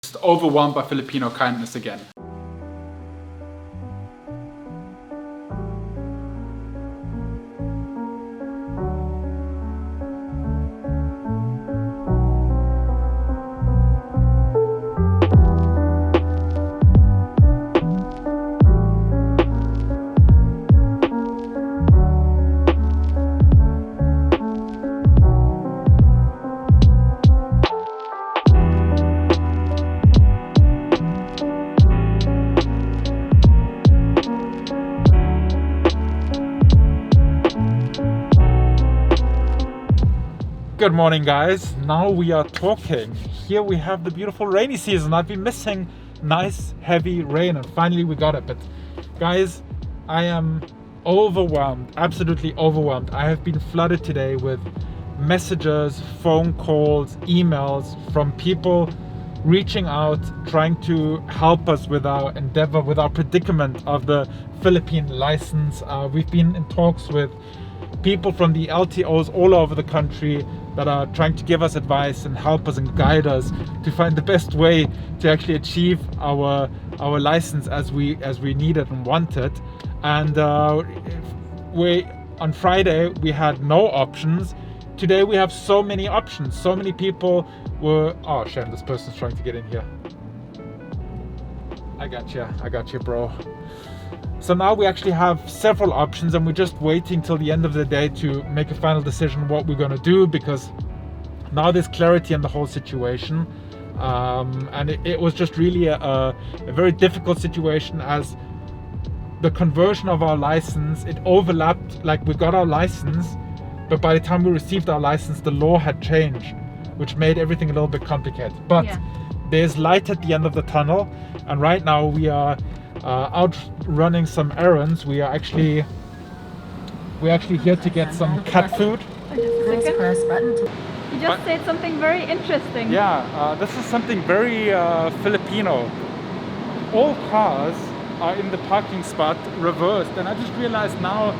Just overwhelmed by Filipino kindness again. Good morning, guys. Now we are talking. Here we have the beautiful rainy season. I've been missing nice heavy rain and finally we got it. But guys, I am overwhelmed, absolutely overwhelmed. I have been flooded today with messages, phone calls, emails from people reaching out, trying to help us with our endeavor, with our predicament of the Philippine license. We've been in talks with people from the LTOs all over the country that are trying to give us advice and help us and guide us to find the best way to actually achieve our license as we need it and want it. And on Friday we had no options. Today we have so many options. So many people were, oh shame, this person's trying to get in here. I got you, bro. So now we actually have several options and we're just waiting till the end of the day to make a final decision what we're going to do, because now there's clarity in the whole situation. And it was just really a very difficult situation, as the conversion of our license, it overlapped. Like, we got our license, but by the time we received our license, the law had changed, which made everything a little bit complicated. But there's light at the end of the tunnel, and right now we are out running some errands. We're actually here to get some cat food. You just said something very interesting. Yeah, this is something very Filipino. All cars are in the parking spot reversed, and I just realized now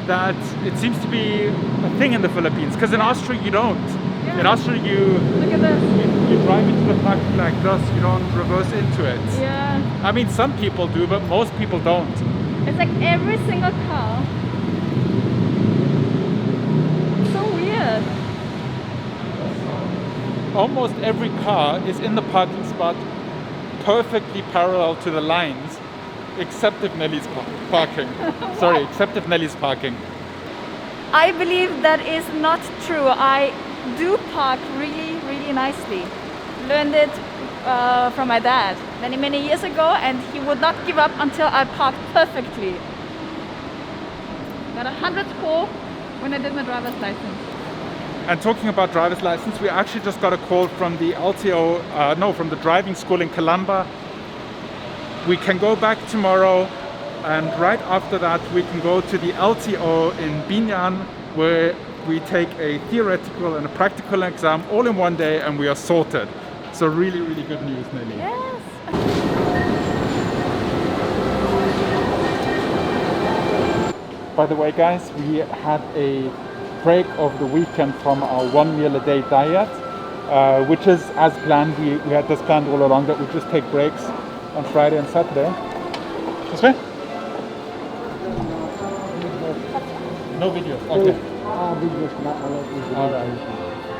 that it seems to be a thing in the Philippines, because in Austria you don't. Yeah. In Austria look at this. You drive into the parking like this, you don't reverse into it. Yeah. I mean, some people do, but most people don't. It's like every single car. So weird. Almost every car is in the parking spot perfectly parallel to the lines, except if Nelly's parking. Sorry, except if Nelly's parking. I believe that is not true. I do park really, really nicely. Learned it from my dad many years ago, and he would not give up until I parked perfectly. Got 100 score when I did my driver's license. And talking about driver's license, we actually just got a call from the LTO, from the driving school in Calamba. We can go back tomorrow, and right after that we can go to the LTO in Binyan, where we take a theoretical and a practical exam all in one day, and we are sorted. So really, really good news, Nelly. Yes. By the way, guys, we had a break over the weekend from our 1 meal a day diet, which is as planned. We had this planned all along, that we just take breaks on Friday and Saturday. This way? No videos. Okay. Alright.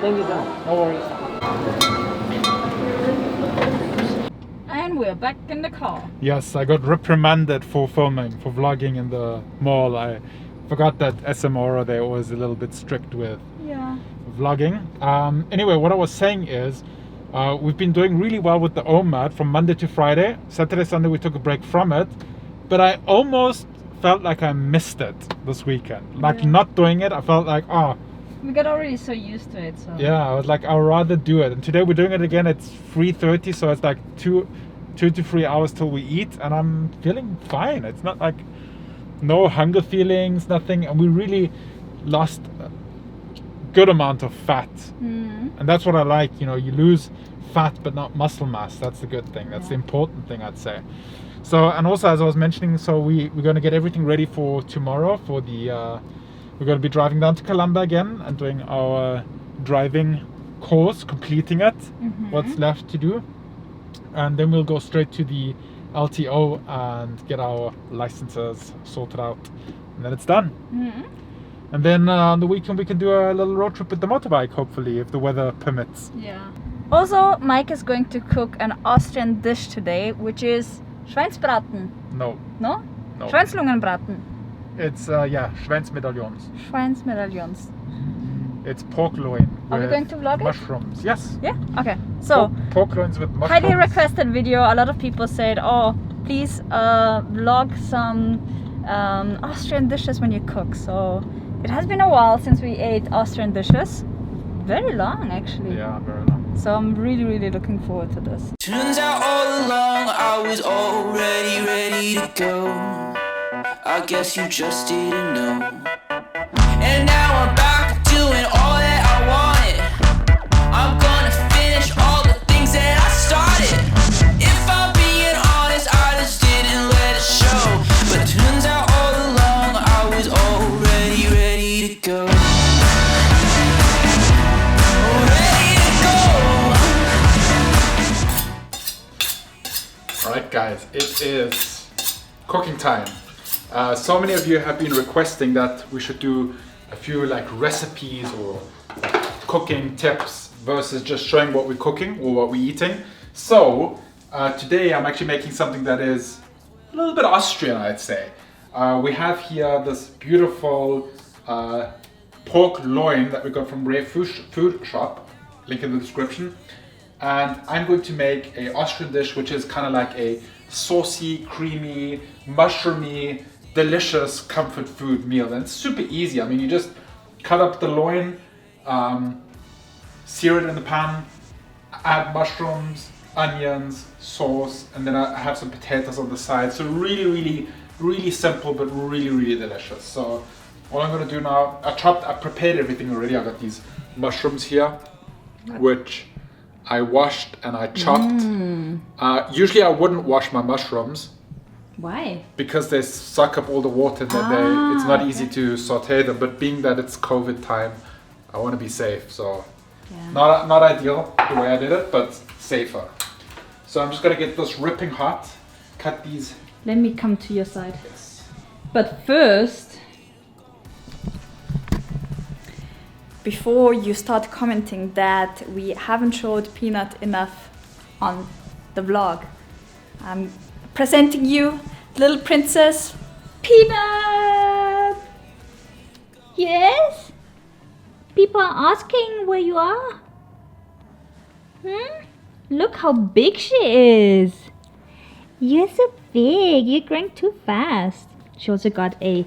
Thank you, sir. No worries. And we're back in the car. Yes, I got reprimanded for filming, for vlogging in the mall. I forgot that SMR, they're always a little bit strict with vlogging. Anyway, what I was saying is, we've been doing really well with the OMAD from Monday to Friday. Saturday, Sunday we took a break from it, but I almost felt like I missed it this weekend. Like not doing it, I felt like, we got already so used to it. So yeah, I was like, I'd rather do it. And today we're doing it again. It's 3:30, so it's like 2 to 3 hours till we eat, and I'm feeling fine. It's not like no hunger feelings, nothing, and we really lost a good amount of fat. And that's what I like. You know, you lose fat but not muscle mass. That's the good thing. That's the important thing, I'd say. So, and also, as I was mentioning, so we're going to get everything ready for tomorrow. For the we're going to be driving down to Calamba again and doing our driving course, completing it. What's left to do. and then we'll go straight to the LTO and get our licenses sorted out, and then it's done. And then on the weekend we can do a little road trip with the motorbike, hopefully, if the weather permits. Yeah. Also, Mike is going to cook an Austrian dish today, which is Schweinsbraten. No. No? No. Schweinslungenbraten. It's yeah, Schweinsmedaillons. Schweinsmedaillons. It's pork loin Are we with going to vlog it? mushrooms. Yes. Yeah? Okay. So, Pork loins with mushrooms. highly requested video. A lot of people said, oh, please vlog some Austrian dishes when you cook. So, it has been a while since we ate Austrian dishes. Very long, actually. Yeah, very long. So I'm really, really looking forward to this. Turns out all along I was already ready to go. I guess you just didn't know. And now I'm back to doing all that I wanted. I'm gonna finish all the things that I started. If I'm being honest, I just didn't let it show. But turns out all along I was already ready to go. Alright guys, it is cooking time. So many of you have been requesting that we should do a few like recipes or cooking tips versus just showing what we're cooking or what we're eating. So today I'm actually making something that is a little bit Austrian, I'd say. We have here this beautiful pork loin that we got from Ray Food Shop, link in the description. And I'm going to make a Austrian dish which is kind of like a saucy, creamy, mushroomy, delicious comfort food meal. And it's super easy. I mean, you just cut up the loin, sear it in the pan, add mushrooms, onions, sauce, and then I have some potatoes on the side. So really simple, but really delicious. So what I'm gonna do now, I prepared everything already. I got these mushrooms here, which I washed and I chopped. Usually I wouldn't wash my mushrooms. Why? Because they suck up all the water and it's not easy to saute them. But being that it's COVID time, I want to be safe. So not ideal the way I did it, but safer. So I'm just gonna get this ripping hot. Cut these. Let me come to your side. Yes. But first, before you start commenting that we haven't showed Peanut enough on the vlog, I'm presenting you little princess Peanut. Yes? People are asking where you are. Look how big she is. You're so big. You're growing too fast. She also got a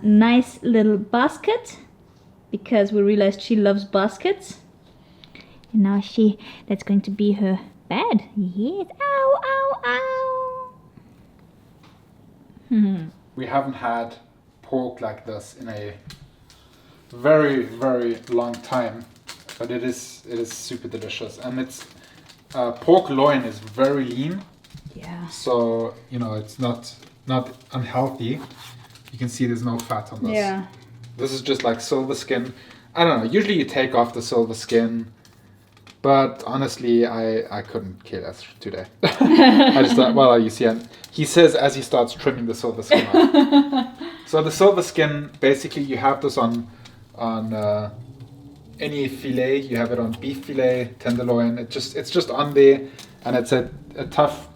nice little basket because we realized she loves baskets. And now that's going to be her bed. Yes. Ow, ow, ow. We haven't had pork like this in a very long time, but it is super delicious, and it's pork loin is very lean. Yeah. So it's not unhealthy. You can see there's no fat on this. Yeah. This is just like silver skin. I don't know. Usually you take off the silver skin, but honestly, I couldn't care less today. I just thought, well, you see, and he says as he starts trimming the silver skin off. So the silver skin, basically, you have this on any fillet. You have it on beef fillet, tenderloin. It's just on there, and it's a tough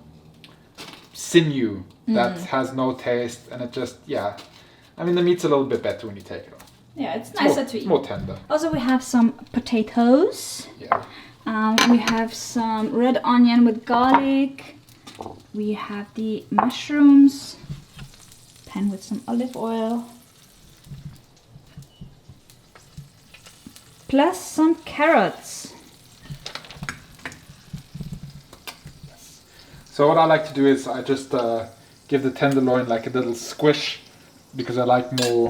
sinew that has no taste, and it just, I mean, the meat's a little bit better when you take it off. Yeah, it's nicer to eat. It's more tender. Also, we have some potatoes. Yeah. We have some red onion with garlic. We have the mushrooms. Pan with some olive oil. Plus some carrots. So what I like to do is I just give the tenderloin like a little squish, because I like more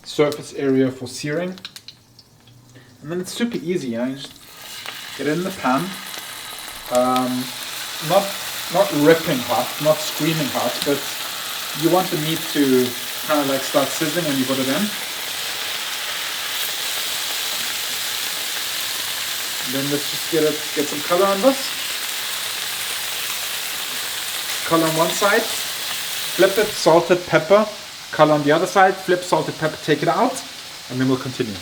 surface area for searing. And then it's super easy, you just get it in the pan. Not ripping hot, not screaming hot, but you want the meat to kind of like start sizzling when you put it in. Then let's just get some color on this. Color on one side, flip it, salted pepper. Color on the other side, flip, salted pepper, take it out, and then we'll continue.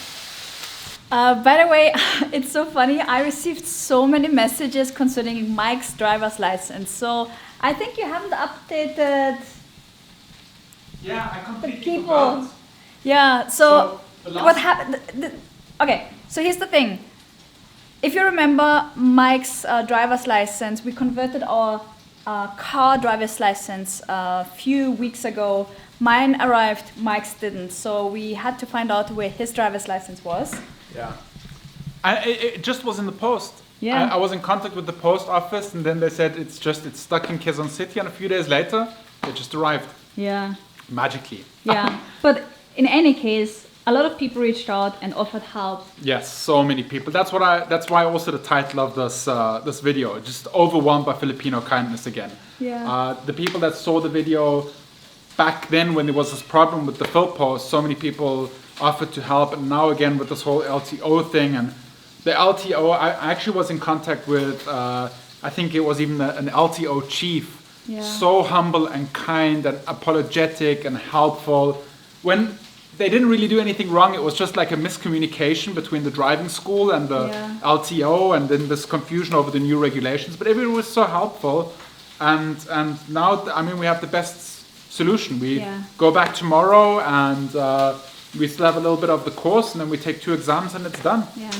By the way, it's so funny. I received so many messages concerning Mike's driver's license. So I think you haven't updated Yeah, I the completely people. forgot. Yeah. So the last- What happened? Okay. So here's the thing. If you remember Mike's driver's license, we converted our car driver's license a few weeks ago. Mine arrived, Mike's didn't. So we had to find out where his driver's license was. Yeah. It just was in the post. Yeah. I was in contact with the post office, and then they said it's stuck in Quezon City, and a few days later, it just arrived Yeah. magically. Yeah. But in any case, a lot of people reached out and offered help. Yes, so many people. That's why also the title of this video, just overwhelmed by Filipino kindness again. Yeah. The people that saw the video back then when there was this problem with the fill post, so many people offered to help, and now again with this whole LTO thing. And the LTO, I actually was in contact with, I think it was even an LTO chief. Yeah. So humble and kind and apologetic and helpful. When they didn't really do anything wrong, it was just like a miscommunication between the driving school and the Yeah. LTO, and then this confusion over the new regulations. But everyone was so helpful, and now I mean we have the best solution. We Yeah. go back tomorrow, and we still have a little bit of the course, and then we take 2 exams, and it's done. Yeah.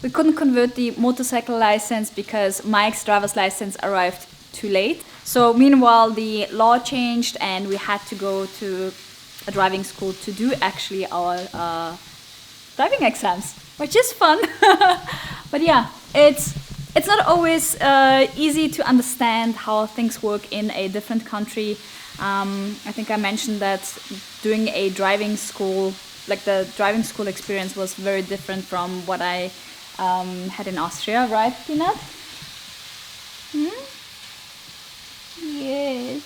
We couldn't convert the motorcycle license because Mike's driver's license arrived too late. So meanwhile, the law changed, and we had to go to a driving school to do actually our driving exams, which is fun. But yeah, it's not always easy to understand how things work in a different country. I think I mentioned that doing a driving school, like the driving school experience, was very different from what I had in Austria, right, Peanut? Yes.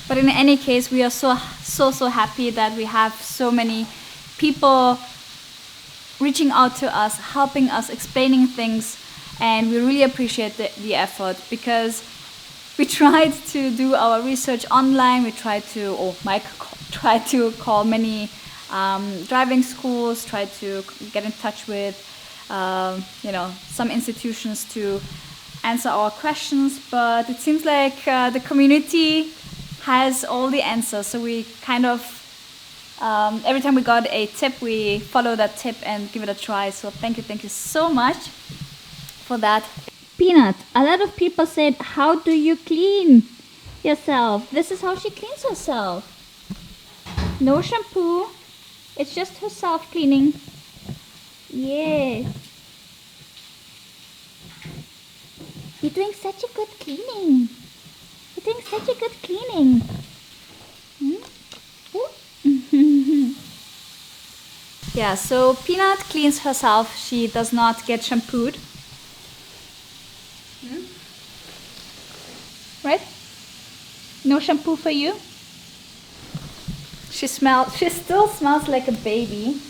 But in any case, we are so happy that we have so many people reaching out to us, helping us, explaining things, and we really appreciate the effort, because we tried to do our research online. We tried to, or Mike tried to call many driving schools, tried to get in touch with some institutions to answer our questions, but it seems like the community has all the answers. So we kind of every time we got a tip, we follow that tip and give it a try. So thank you so much for that. Peanut, a lot of people said, how do you clean yourself? This is how she cleans herself. No shampoo, it's just her self cleaning. Yes. You're doing such a good cleaning. You're doing such a good cleaning. Yeah, so Peanut cleans herself. She does not get shampooed. Right? No shampoo for you? She still smells like a baby.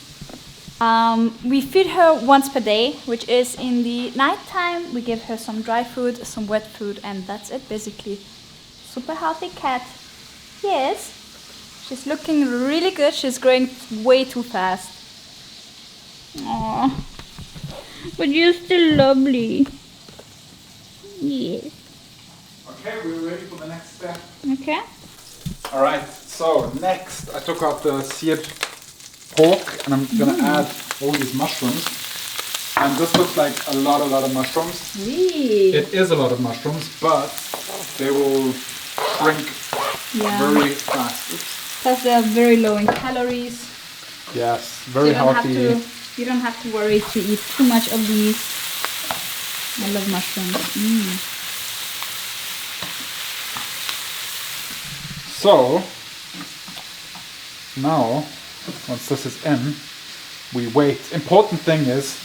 We feed her once per day, which is in the nighttime. We give her some dry food, some wet food, and that's it basically. Super healthy cat. Yes. She's looking really good. She's growing way too fast. Aww. But you're still lovely. Yes. Okay, we're ready for the next step. Okay. All right, so next I took out the seared pork, and I'm gonna add all these mushrooms. And this looks like a lot of mushrooms. Really? It is a lot of mushrooms, but they will shrink very fast. Oops. Plus they are very low in calories. Yes, very healthy. You don't have to worry to eat too much of these. I love mushrooms. So now, once this is in, we wait. Important thing is,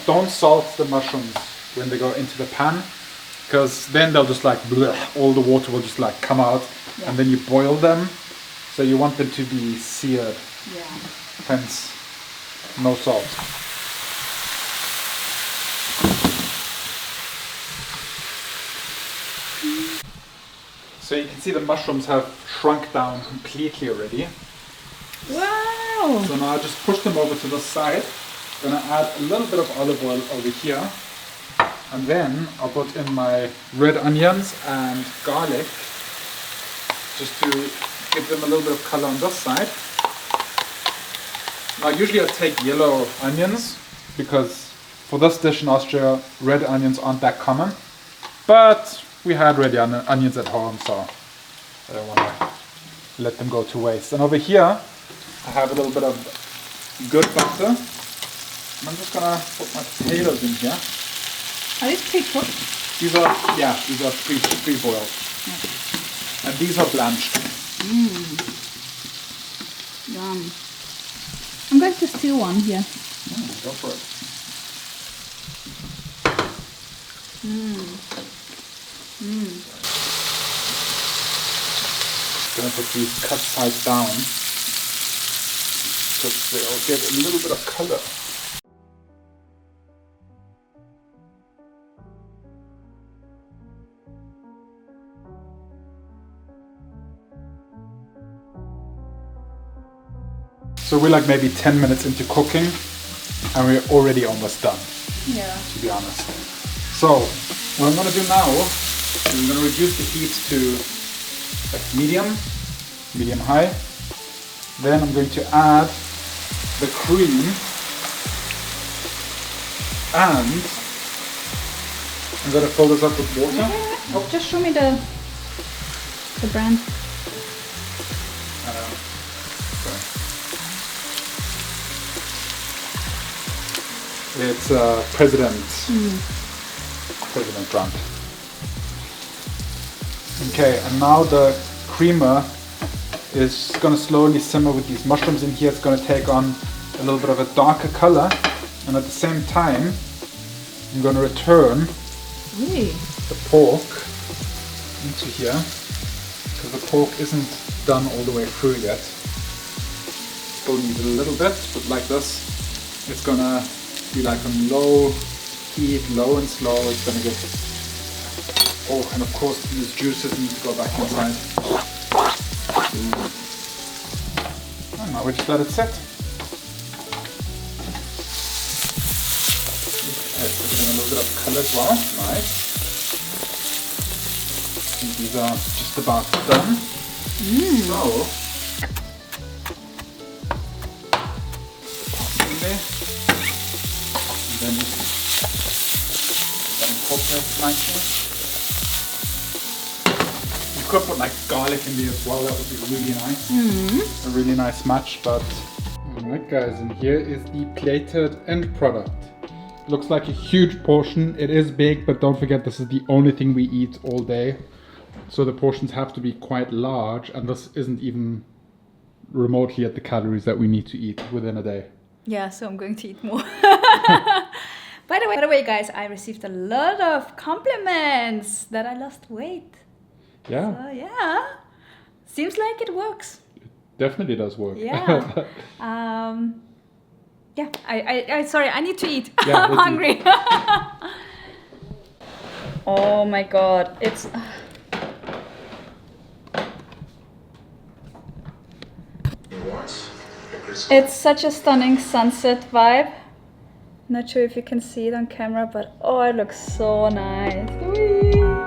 don't salt the mushrooms when they go into the pan, because then they'll just like bleh, all the water will just like come out, and then you boil them. So you want them to be seared. Yeah. Hence, no salt. So you can see the mushrooms have shrunk down completely already. Wow! So now I just push them over to the side. Gonna add a little bit of olive oil over here. And then I'll put in my red onions and garlic just to give them a little bit of color on this side. Now usually I take yellow onions because for this dish in Austria red onions aren't that common. But we had red onions at home, so I don't want to let them go to waste. And over here I have a little bit of good butter. And I'm just gonna put my potatoes in here. Are these pre-cooked? These are pre-boiled. Okay. And these are blanched. Yum. I'm going to steal one here. Go for it. Gonna put these cut sides down because they'll get a little bit of color. So we're like maybe 10 minutes into cooking and we're already almost done, Yeah. to be honest. So what I'm gonna do now is I'm gonna reduce the heat to like medium high. Then I'm going to add the cream and I'm gonna fill this up with water. Oh, just show me the brand. It's President brand. Okay, and now the creamer is going to slowly simmer with these mushrooms in here. It's going to take on a little bit of a darker color, and at the same time I'm going to return the pork into here because the pork isn't done all the way through yet. Still needs a little bit, but like this it's going to be like on low heat, low and slow. It's going to get, oh, and of course these juices need to go back inside. And now we just let it sit. Let's put in a little bit of color as well. Nice. And these are just about done. So, parsley. Then incorporate it nicely. You could put like garlic in there as well, that would be really nice. A really nice match, but... Alright guys, and here is the plated end product. Looks like a huge portion. It is big, but don't forget this is the only thing we eat all day. So the portions have to be quite large, and this isn't even remotely at the calories that we need to eat within a day. Yeah, so I'm going to eat more. By the way, guys, I received a lot of compliments that I lost weight. Yeah. So, yeah, seems like it works. It definitely does work. Yeah. Yeah. I sorry, I need to eat. Yeah, I'm hungry. Oh my God, it's such a stunning sunset vibe. Not sure if you can see it on camera, but oh, it looks so nice. Whee!